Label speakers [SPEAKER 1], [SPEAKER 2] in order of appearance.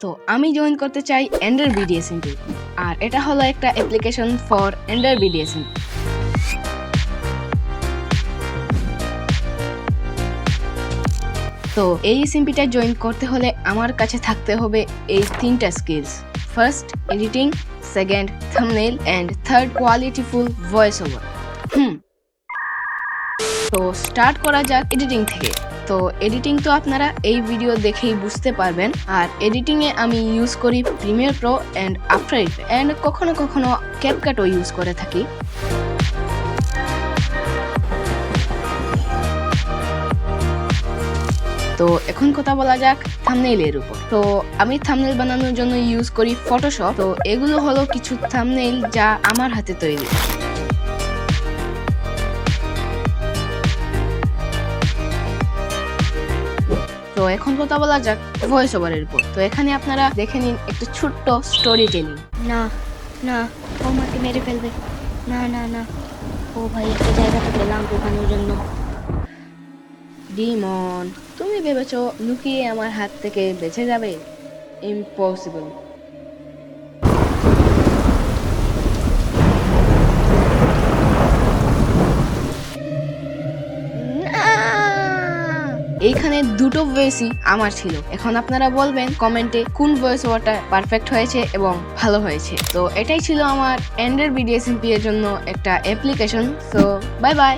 [SPEAKER 1] তো আমি জয়েন করতে চাই অ্যান্ড্রয়েড বিডিএসএমপি, আর এটা হলো একটা অ্যাপ্লিকেশন ফর অ্যান্ড্রয়েড বিডিএসএমপি। তো এই এসএমপিটা জয়েন করতে হলে আমার কাছে থাকতে হবে এই তিনটা skills: first editing, second thumbnail and third qualityful voice over. তো স্টার্ট করা যাক এডিটিং থেকে। তো এডিটিং তো আপনারা এই ভিডিও দেখেই বুঝতে পারবেন। আর এডিটিং এ আমি ইউজ করি Premiere Pro and after effect, and কখনো কখনো ক্যাপকাটও ইউজ করে থাকি। তো এখন কথা বলা যাক থাম্বনেইলের উপর। তো আমি থাম্বনেইল বানানোর জন্য ইউজ করি ফটোশপ। তো এগুলো হলো কিছু থাম্বনেইল যা আমার হাতে তৈরি। তো এখন কথা বলা যাক ভয়েস ওভারের উপর। তো এখানে আপনারা দেখে নিন একটা ছোট্ট স্টোরি টেলিং।
[SPEAKER 2] না না, ও আমাকে মেরে ফেলবে। না না না, ও ভাই একটা জায়গাটা পেলাম ঢোকানোর জন্য।
[SPEAKER 1] ডিমন, তুমি ভেবেছো লুকিয়ে আমার হাত থেকে বেঁচে যাবে? ইম্পসিবল। এইখানে দুটো ভয়েসই আমার ছিল। এখন আপনারা বলবেন কমেন্টে কোন ভয়েস ওভারটা পারফেক্ট হয়েছে এবং ভালো হয়েছে। তো এটাই ছিল আমার অ্যান্ড্রয়েড বিডিএসএমপি এর জন্য একটা অ্যাপ্লিকেশন। So bye bye.